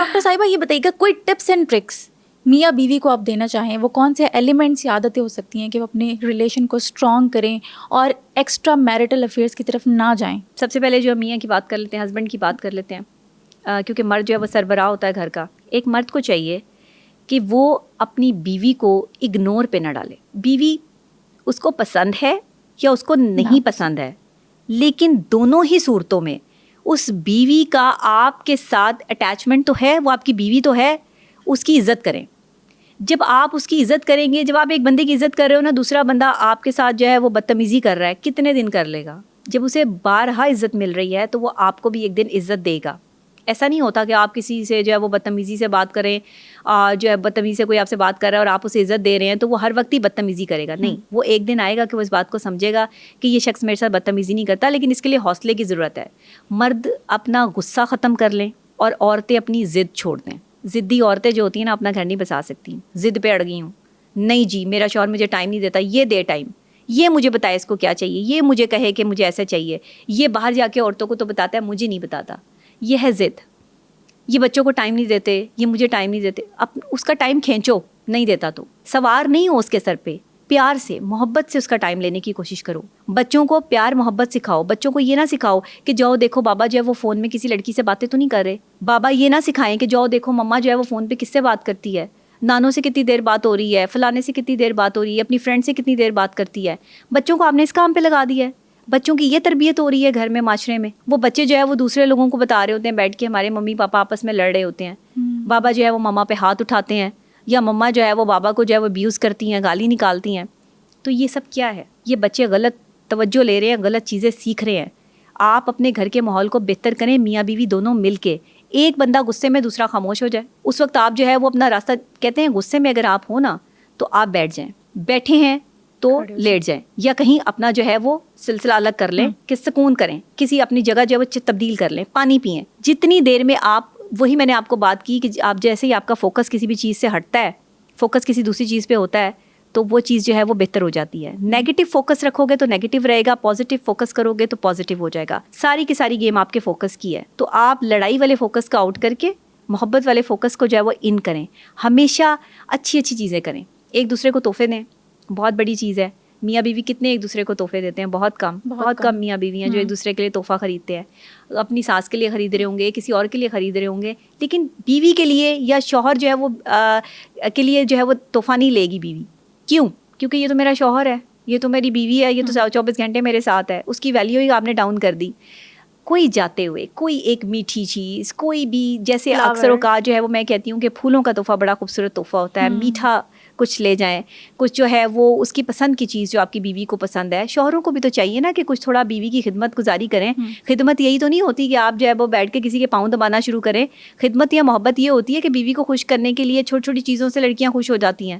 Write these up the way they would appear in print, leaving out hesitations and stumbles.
Doctor صاحبہ یہ بتائیے گا کوئی ٹپس اینڈ ٹرکس میاں بیوی کو آپ دینا چاہیں, وہ کون سے ایلیمنٹس یا عادتیں ہو سکتی ہیں کہ وہ اپنے ریلیشن کو اسٹرانگ کریں اور ایکسٹرا میرٹل افیئرس کی طرف نہ جائیں؟ سب سے پہلے جو میاں کی بات کر لیتے ہیں, ہسبینڈ کی بات کر لیتے ہیں, کیونکہ مرد جو ہے وہ سربراہ ہوتا ہے گھر کا. ایک مرد کو چاہیے کہ وہ اپنی بیوی کو اگنور پہ نہ ڈالے. بیوی اس کو پسند ہے یا اس کو نہیں پسند ہے, لیکن دونوں ہی صورتوں میں اس بیوی کا آپ کے ساتھ اٹیچمنٹ تو ہے, وہ آپ کی بیوی تو ہے, اس کی عزت کریں. جب آپ اس کی عزت کریں گے, جب آپ ایک بندے کی عزت کر رہے ہو نا, دوسرا بندہ آپ کے ساتھ جو ہے وہ بدتمیزی کر رہا ہے, کتنے دن کر لے گا؟ جب اسے بارہا عزت مل رہی ہے تو وہ آپ کو بھی ایک دن عزت دے گا. ایسا نہیں ہوتا کہ آپ کسی سے جو ہے وہ بدتمیزی سے بات کریں, جو ہے بدتمیزی سے کوئی آپ سے بات کر رہا ہے اور آپ اسے عزت دے رہے ہیں تو وہ ہر وقت ہی بدتمیزی کرے گا. نہیں, وہ ایک دن آئے گا کہ وہ اس بات کو سمجھے گا کہ یہ شخص میرے ساتھ بدتمیزی نہیں کرتا, لیکن اس کے لیے حوصلے کی ضرورت ہے. مرد اپنا غصہ ختم کر لیں اور عورتیں اپنی ضد چھوڑ دیں. ضدی عورتیں جو ہوتی ہیں نا اپنا گھر نہیں بسا سکتی. ضد پہ اڑ گئی ہوں, نہیں جی میرا شوہر مجھے ٹائم نہیں دیتا, یہ دے ٹائم, یہ مجھے بتائے اس کو کیا چاہیے, یہ مجھے کہے کہ مجھے ایسا چاہیے, یہ باہر جا کے عورتوں کو تو بتاتا ہے, مجھے نہیں بتاتا. یہ ہے ضد. یہ بچوں کو ٹائم نہیں دیتے, یہ مجھے ٹائم نہیں دیتے. اب اس کا ٹائم کھینچو, نہیں دیتا تو سوار نہیں ہو اس کے سر پہ, پیار سے محبت سے اس کا ٹائم لینے کی کوشش کرو. بچوں کو پیار محبت سکھاؤ. بچوں کو یہ نہ سکھاؤ کہ جاؤ دیکھو بابا جو ہے وہ فون میں کسی لڑکی سے باتیں تو نہیں کر رہے. بابا یہ نہ سکھائیں کہ جاؤ دیکھو مما جو ہے وہ فون پہ کس سے بات کرتی ہے, نانوں سے کتنی دیر بات ہو رہی ہے, فلانے سے کتنی دیر بات ہو رہی ہے, اپنی فرینڈ سے کتنی دیر بات کرتی ہے. بچوں کو آپ نے اس کام پہ لگا دیا ہے. بچوں کی یہ تربیت ہو رہی ہے گھر میں, معاشرے میں. وہ بچے جو ہے وہ دوسرے لوگوں کو بتا رہے ہوتے ہیں بیٹھ کے ہمارے ممی پاپا آپس میں لڑ رہے ہوتے ہیں, بابا جو ہے وہ مما پہ ہاتھ اٹھاتے ہیں, یا مما جو ہے وہ بابا کو جو ہے وہ ابیوز کرتی ہیں, گالی نکالتی ہیں. تو یہ سب کیا ہے؟ یہ بچے غلط توجہ لے رہے ہیں, غلط چیزیں سیکھ رہے ہیں. آپ اپنے گھر کے ماحول کو بہتر کریں, میاں بیوی دونوں مل کے. ایک بندہ غصے میں دوسرا خاموش ہو جائے, اس وقت آپ جو ہے وہ اپنا راستہ, کہتے ہیں غصے میں اگر آپ ہو نا تو آپ بیٹھ جائیں, بیٹھے ہیں تو لیٹ جائیں, یا کہیں اپنا جو ہے وہ سلسلہ الگ کر لیں کہ سکون کریں, کسی اپنی جگہ جو ہے وہ تبدیل کر لیں, پانی پئیں. جتنی دیر میں آپ, وہی میں نے آپ کو بات کی کہ آپ جیسے ہی آپ کا فوکس کسی بھی چیز سے ہٹتا ہے, فوکس کسی دوسری چیز پہ ہوتا ہے, تو وہ چیز جو ہے وہ بہتر ہو جاتی ہے. نیگیٹو فوکس رکھو گے تو نیگیٹو رہے گا, پازیٹیو فوکس کرو گے تو پازیٹیو ہو جائے گا. ساری کی ساری گیم آپ کے فوکس کی ہے. تو آپ لڑائی والے فوکس کا آؤٹ کر کے محبت والے فوکس کو جو ہے وہ ان کریں. ہمیشہ اچھی اچھی چیزیں کریں, ایک دوسرے کو تحفے دیں, بہت بڑی چیز ہے. میاں بیوی کتنے ایک دوسرے کو تحفے دیتے ہیں؟ بہت کم میاں بیوی ہیں جو ایک دوسرے کے لیے تحفہ خریدتے ہیں. اپنی ساس کے لیے خرید رہے ہوں گے, کسی اور کے لیے خرید رہے ہوں گے, لیکن بیوی کے لیے یا شوہر جو ہے وہ کے لیے جو ہے وہ تحفہ نہیں لے گی بیوی. کیوں؟ کیونکہ یہ تو میرا شوہر ہے, یہ تو میری بیوی ہے, یہ تو 24 گھنٹے میرے ساتھ ہے. اس کی ویلیو ہی آپ نے ڈاؤن کر دی. کوئی جاتے ہوئے کوئی ایک میٹھی چیز, کوئی بھی, جیسے اکثر اوقات جو ہے وہ میں کہتی ہوں کہ پھولوں کا تحفہ بڑا خوبصورت تحفہ ہوتا ہے, میٹھا کچھ لے جائیں, کچھ جو ہے وہ اس کی پسند کی چیز جو آپ کی بیوی کو پسند ہے. شوہروں کو بھی تو چاہیے نا کہ کچھ تھوڑا بیوی کی خدمت گزاری کریں. خدمت یہی تو نہیں ہوتی کہ آپ جو ہے وہ بیٹھ کے کسی کے پاؤں دبانا شروع کریں. خدمت یا محبت یہ ہوتی ہے کہ بیوی کو خوش کرنے کے لیے چھوٹی چھوٹی چیزوں سے لڑکیاں خوش ہو جاتی ہیں.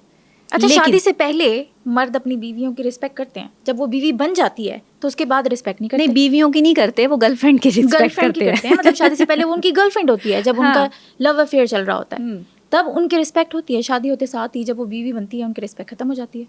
اچھا, شادی سے پہلے مرد اپنی بیویوں کی رسپیکٹ کرتے ہیں, جب وہ بیوی بن جاتی ہے تو اس کے بعد رسپیکٹ نہیں کرتے. نہیں, بیویوں کی نہیں کرتے, وہ گرل فرینڈ کی رسپیکٹ کرتے ہیں. مطلب شادی سے پہلے وہ ان کی گرل فرینڈ ہوتی ہے, جب ان کا لو افیئر چل رہا ہوتا ہے تب ان کی رسپیکٹ ہوتی ہے. شادی ہوتے ساتھ ہی جب وہ بیوی بنتی ہے ان کی رسپیکٹ ختم ہو جاتی ہے.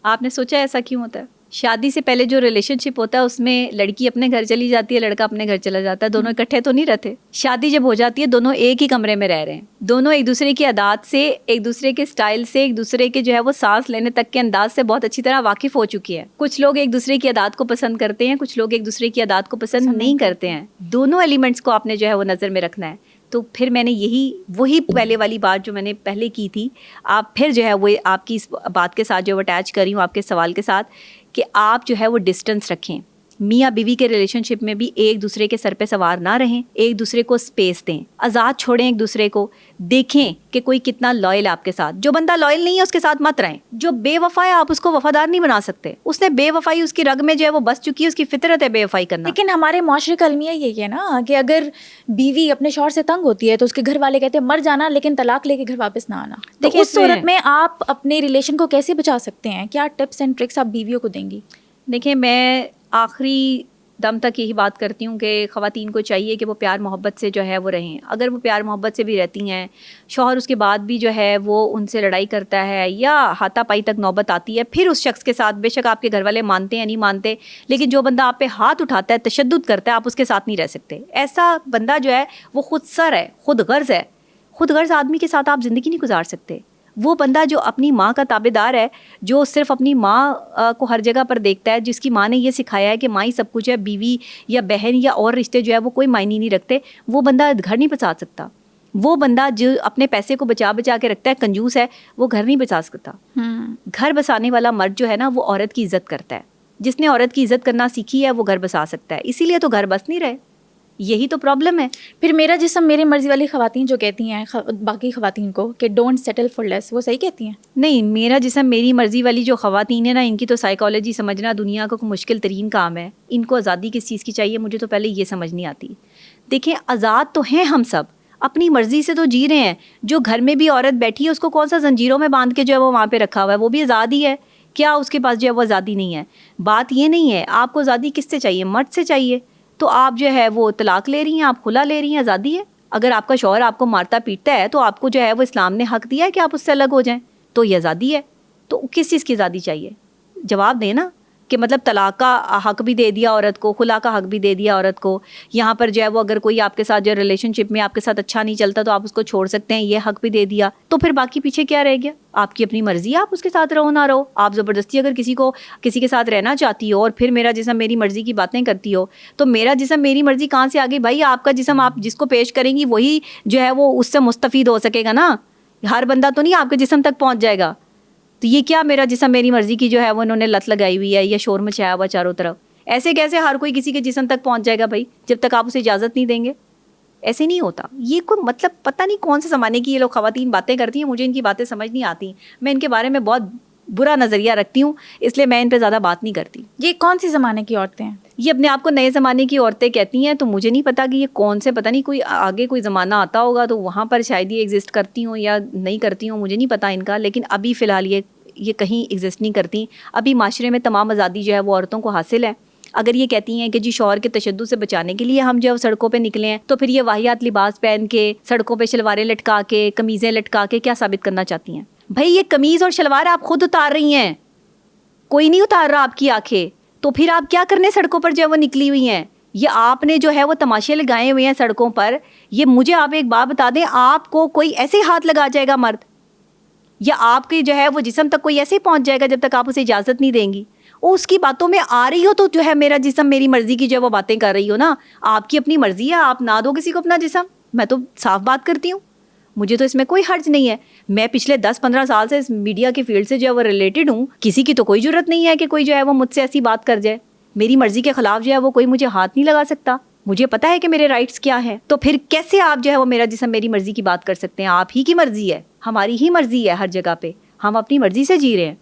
آپ نے سوچا ایسا کیوں ہوتا ہے؟ شادی سے پہلے جو ریلیشن شپ ہوتا ہے اس میں لڑکی اپنے گھر چلی جاتی ہے, لڑکا اپنے گھر چلا جاتا ہے, دونوں اکٹھے تو نہیں رہتے. شادی جب ہو جاتی ہے دونوں ایک ہی کمرے میں رہ رہے ہیں, دونوں ایک دوسرے کی عادات سے, ایک دوسرے کے اسٹائل سے, ایک دوسرے کے جو ہے وہ سانس لینے تک کے انداز سے بہت اچھی طرح واقف ہو چکی ہے. کچھ لوگ ایک دوسرے کی عادات کو پسند کرتے ہیں, کچھ لوگ ایک دوسرے کی عادات کو پسند نہیں کرتے ہیں. دونوں ایلیمنٹس کو آپ نے جو ہے وہ نظر میں رکھنا ہے. تو پھر میں نے وہی پہلے والی بات جو میں نے پہلے کی تھی, آپ پھر جو ہے وہ آپ کی اس بات کے ساتھ جو وہ اٹیچ کری ہوں آپ کے سوال کے ساتھ, کہ آپ جو ہے وہ ڈسٹنس رکھیں. میاں بیوی کے ریلیشن شپ میں بھی ایک دوسرے کے سر پہ سوار نہ رہیں, ایک دوسرے کو اسپیس دیں, آزاد چھوڑیں ایک دوسرے کو. دیکھیں کہ کوئی کتنا لائل آپ کے ساتھ. جو بندہ لائل نہیں ہے اس کے ساتھ مت رہیں. جو بے وفا ہے آپ اس کو وفادار نہیں بنا سکتے. اس نے بے وفائی اس کی رگ میں جو ہے وہ بس چکی ہے, اس کی فطرت ہے بے وفائی کرنا. لیکن ہمارے معاشرے کا المیہ یہی ہے نا کہ اگر بیوی اپنے شوہر سے تنگ ہوتی ہے تو اس کے گھر والے کہتے ہیں مر جانا, لیکن طلاق لے کے گھر واپس نہ آنا. تو اس صورت میں آپ اپنے ریلیشن کو کیسے بچا سکتے ہیں؟ کیا ٹپس اینڈ ٹرکس آپ بیویوں کو دیں گی؟ دیکھیں, میں آخری دم تک یہی بات کرتی ہوں کہ خواتین کو چاہیے کہ وہ پیار محبت سے جو ہے وہ رہیں. اگر وہ پیار محبت سے بھی رہتی ہیں, شوہر اس کے بعد بھی جو ہے وہ ان سے لڑائی کرتا ہے یا ہاتھا پائی تک نوبت آتی ہے, پھر اس شخص کے ساتھ, بے شک آپ کے گھر والے مانتے ہیں نہیں مانتے, لیکن جو بندہ آپ پہ ہاتھ اٹھاتا ہے, تشدد کرتا ہے, آپ اس کے ساتھ نہیں رہ سکتے. ایسا بندہ جو ہے وہ خود سر ہے, خود غرض ہے, خود غرض آدمی کے ساتھ آپ زندگی نہیں گزار سکتے. وہ بندہ جو اپنی ماں کا تابع دار ہے, جو صرف اپنی ماں کو ہر جگہ پر دیکھتا ہے, جس کی ماں نے یہ سکھایا ہے کہ ماں ہی سب کچھ ہے, بیوی یا بہن یا اور رشتے جو ہے وہ کوئی معنی نہیں رکھتے, وہ بندہ گھر نہیں بچا سکتا. وہ بندہ جو اپنے پیسے کو بچا بچا کے رکھتا ہے, کنجوس ہے, وہ گھر نہیں بچا سکتا. گھر بسانے والا مرد جو ہے نا, وہ عورت کی عزت کرتا ہے. جس نے عورت کی عزت کرنا سیکھی ہے وہ گھر بسا سکتا ہے. اسی لیے تو گھر بس نہیں رہے, یہی تو پرابلم ہے. پھر میرا جسم میری مرضی والی خواتین جو کہتی ہیں باقی خواتین کو کہ ڈونٹ سیٹل فار لیس, وہ صحیح کہتی ہیں؟ نہیں, میرا جسم میری مرضی والی جو خواتین ہیں نا, ان کی تو سائیکالوجی سمجھنا دنیا کا مشکل ترین کام ہے. ان کو آزادی کس چیز کی چاہیے, مجھے تو پہلے یہ سمجھ نہیں آتی. دیکھیں, آزاد تو ہیں ہم سب, اپنی مرضی سے تو جی رہے ہیں. جو گھر میں بھی عورت بیٹھی ہے اس کو کون سا زنجیروں میں باندھ کے جو ہے وہ وہاں پہ رکھا ہوا ہے, وہ بھی آزاد ہی ہے. کیا اس کے پاس جو ہے وہ آزادی نہیں ہے؟ بات یہ نہیں ہے. آپ کو آزادی کس سے چاہیے؟ مرد سے چاہیے. تو آپ جو ہے وہ طلاق لے رہی ہیں, آپ خلا لے رہی ہیں, آزادی ہے. اگر آپ کا شوہر آپ کو مارتا پیٹتا ہے تو آپ کو جو ہے وہ اسلام نے حق دیا ہے کہ آپ اس سے الگ ہو جائیں, تو یہ آزادی ہے. تو کس چیز کی آزادی چاہیے؟ جواب دیں نا. کہ مطلب طلاق کا حق بھی دے دیا عورت کو, خلا کا حق بھی دے دیا عورت کو. یہاں پر جو ہے وہ اگر کوئی آپ کے ساتھ جو ریلیشن شپ میں آپ کے ساتھ اچھا نہیں چلتا تو آپ اس کو چھوڑ سکتے ہیں, یہ حق بھی دے دیا. تو پھر باقی پیچھے کیا رہ گیا؟ آپ کی اپنی مرضی ہے, آپ اس کے ساتھ رہو نہ رہو. آپ زبردستی اگر کسی کے ساتھ رہنا چاہتی ہو اور پھر میرا جسم میری مرضی کی باتیں کرتی ہو, تو میرا جسم میری مرضی کہاں سے آ گئی بھائی؟ آپ کا جسم آپ جس کو پیش کریں گی وہی جو ہے وہ اس سے مستفید ہو سکے گا نا. ہر بندہ تو نہیں آپ کے جسم تک پہنچ جائے گا. تو یہ کیا میرا جسم میری مرضی کی جو ہے وہ انہوں نے لت لگائی ہوئی ہے, یا شور مچایا ہوا چاروں طرف. ایسے کیسے ہر کوئی کسی کے جسم تک پہنچ جائے گا بھائی, جب تک آپ اسے اجازت نہیں دیں گے؟ ایسے نہیں ہوتا. یہ کوئی مطلب پتہ نہیں کون سے زمانے کی یہ لوگ خواتین باتیں کرتی ہیں, مجھے ان کی باتیں سمجھ نہیں آتی. میں ان کے بارے میں بہت برا نظریہ رکھتی ہوں, اس لیے میں ان پہ زیادہ بات نہیں کرتی. یہ کون سی زمانے کی عورتیں ہیں؟ یہ اپنے آپ کو نئے زمانے کی عورتیں کہتی ہیں, تو مجھے نہیں پتا کہ یہ کون سے, پتہ نہیں کوئی آگے کوئی زمانہ آتا ہوگا تو وہاں پر شاید یہ ایگزسٹ کرتی ہوں یا نہیں کرتی ہوں, مجھے نہیں پتا ان کا. لیکن ابھی فی الحال یہ کہیں ایگزسٹ نہیں کرتی. ابھی معاشرے میں تمام آزادی جو ہے وہ عورتوں کو حاصل ہے. اگر یہ کہتی ہیں کہ جی شوہر کے تشدد سے بچانے کے لیے ہم جو ہے سڑکوں پہ نکلے ہیں, تو پھر یہ واہیات لباس پہن کے سڑکوں پہ شلواریں لٹکا کے, قمیضیں لٹکا کے کیا ثابت کرنا چاہتی ہیں؟ بھائی یہ قمیض اور شلوار آپ خود اتار رہی ہیں, کوئی نہیں اتار رہا آپ کی آنکھیں. تو پھر آپ کیا کرنے سڑکوں پر جو ہے وہ نکلی ہوئی ہیں؟ یہ آپ نے جو ہے وہ تماشے لگائے ہوئے ہیں سڑکوں پر. یہ مجھے آپ ایک بات بتا دیں, آپ کو کوئی ایسے ہاتھ لگا جائے گا مرد, یا آپ کے جو ہے وہ جسم تک کوئی ایسے پہنچ جائے گا جب تک آپ اسے اجازت نہیں دیں گی؟ وہ اس کی باتوں میں آ رہی ہو تو جو ہے میرا جسم میری مرضی کی جو ہے وہ باتیں کر رہی ہو نا. آپ کی اپنی مرضی ہے, آپ نہ دو کسی کو اپنا جسم. میں تو صاف بات کرتی ہوں, مجھے تو اس میں کوئی حرج نہیں ہے. میں پچھلے 10-15 سال سے اس میڈیا کی فیلڈ سے جو ہے وہ ریلیٹڈ ہوں. کسی کی تو کوئی ضرورت نہیں ہے کہ کوئی جو ہے وہ مجھ سے ایسی بات کر جائے. میری مرضی کے خلاف جو ہے وہ کوئی مجھے ہاتھ نہیں لگا سکتا. مجھے پتا ہے کہ میرے رائٹس کیا ہیں. تو پھر کیسے آپ جو ہے وہ میرا جسم میری مرضی کی بات کر سکتے ہیں؟ آپ ہی کی مرضی ہے, ہماری ہی مرضی ہے ہر جگہ پہ, ہم اپنی مرضی سے جی رہے ہیں.